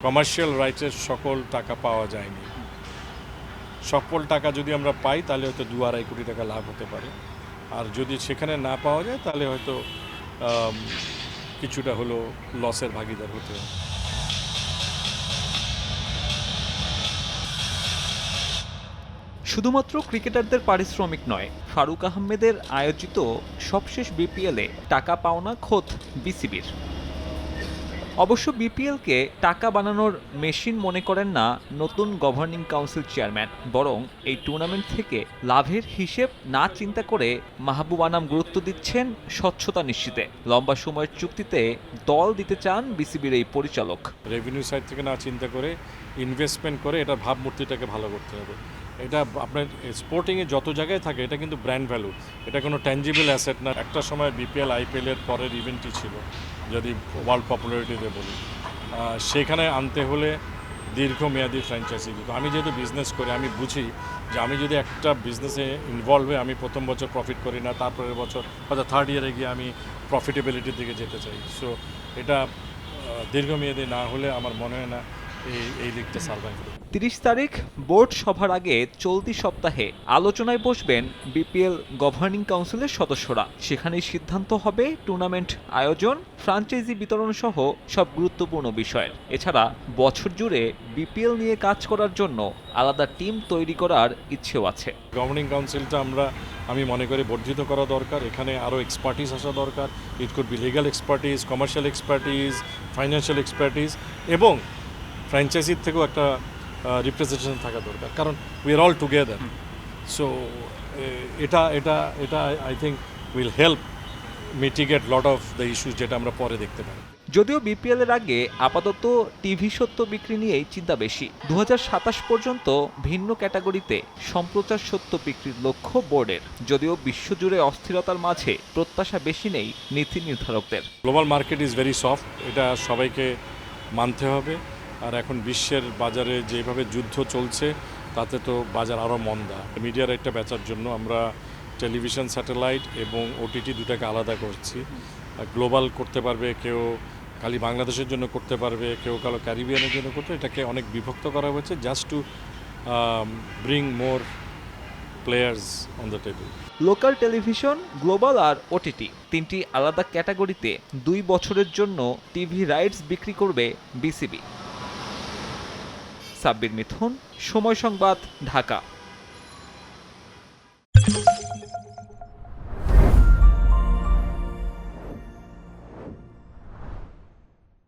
Commercial রাইটসের সকল টাকা পাওয়া যায়নি। সকল টাকা যদি আমরা পাই তাহলে হয়তো 2-2.5 কোটি টাকা লাভ হতে পারে, আর যদি সেখানে না পাওয়া যায় তাহলে হয়তো কিছুটা হলো লসের ভাগিদার হতে হবে। শুধুমাত্র ক্রিকেটারদের পারিশ্রমিক নয়, ফারুক আহমেদের আয়োজিত সবশেষ বিপিএলে টাকা পাওনা খোদ বিসিবির। অবশ্য বিপিএলকে টাকা বানানোর মেশিন মনে করেন না নতুন গভর্নিং কাউন্সিল চেয়ারম্যান, বরং এই টুর্নামেন্ট থেকে লাভের হিসেব না চিন্তা করে মাহবুব আনাম গুরুত্ব দিচ্ছেন স্বচ্ছতা নিশ্চিতে। লম্বা সময়ের চুক্তিতে দল দিতে চান বিসিবির এই পরিচালক। রেভিনিউ সাইড থেকে না চিন্তা করে ইনভেস্টমেন্ট করে এটা ভাবমূর্তিটাকে ভালো করতে হবে। এটা আপনার স্পোর্টিংয়ে যত জায়গায় থাকে এটা কিন্তু ব্র্যান্ড ভ্যালু, এটা কোনো ট্যাঞ্জিবল অ্যাসেট না। একটা সময় বিপিএল আইপিএলের পরের ইভেন্টই ছিল, যদি ওয়ার্ল্ড পপুলারিটিতে বলি। সেখানে আনতে হলে দীর্ঘমেয়াদী ফ্র্যাঞ্চাইজি দিত। আমি যেহেতু বিজনেস করি, আমি বুঝি যে আমি যদি একটা বিজনেসে ইনভলভ হয়ে আমি প্রথম বছর প্রফিট করি না, তারপরের বছর হয়তো থার্ড ইয়ারে গিয়ে আমি প্রফিটেবিলিটির দিকে যেতে চাই। সো এটা দীর্ঘমেয়াদী না হলে আমার মনে হয় না এই লিগটা সার্ভাইভ করবে। ৩০ তারিখ বোর্ড সভার আগে চলতি সপ্তাহে আলোচনায় বসবেন বিপিএল গভর্নিং কাউন্সিলের সদস্যরা। সেখানেই সিদ্ধান্ত হবে টুর্নামেন্ট আয়োজন, ফ্রাঞ্চাইজি বিতরণ সহ সব গুরুত্বপূর্ণ বিষয়ের। এছাড়া বছর জুড়ে বিপিএল নিয়ে কাজ করার জন্য আলাদা টিম তৈরি করার ইচ্ছেও আছে। গভর্নিং কাউন্সিলটা আমি মনে করি বর্ধিত করা দরকার। এখানে আরও এক্সপার্টিস আসা দরকার। It could be legal expertise, commercial expertise, financial expertise, এবং ফ্র্যাঞ্চাইজির থেকেও একটা রিপ্রেজেন্টেশন থাকা দরকার, কারণ we are all together. So এটা এটা এটা I think will help mitigate lot of the issues, যেটা আমরা পরে দেখতে পাই। যদিও বিপিএল এর আগে আপাতত টিভি সত্ত্ব বিক্রি নিয়েই চিন্তা বেশি। 2027 পর্যন্ত ভিন্ন ক্যাটাগরিতে সম্প্রচার সত্ত্ব বিক্রির লক্ষ্য বোর্ডের। যদিও বিশ্বজুড়ে অস্থিরতার মাঝে প্রত্যাশা বেশি নেই নীতি নির্ধারকদের। Global market is very soft, এটা সবাইকে মানতে হবে। আর এখন বিশ্বের বাজারে যেভাবে যুদ্ধ চলছে তাতে তো বাজার আরও মন্দা। মিডিয়া রাইটটা বেচার জন্য আমরা টেলিভিশন, স্যাটেলাইট এবং ওটিটি দুটাকে আলাদা করছি। গ্লোবাল করতে পারবে কেউ, খালি বাংলাদেশের জন্য করতে পারবে কেউ, কালো ক্যারিবিয়ানের জন্য করতে, এটাকে অনেক বিভক্ত করা হয়েছে just to bring more players on the table. Local television, global আর ওটিটি তিনটি আলাদা ক্যাটাগরিতে 2 বছরের জন্য টিভি রাইটস বিক্রি করবে বিসিবি। সাব্বির মিথুন, সময় সংবাদ, ঢাকা।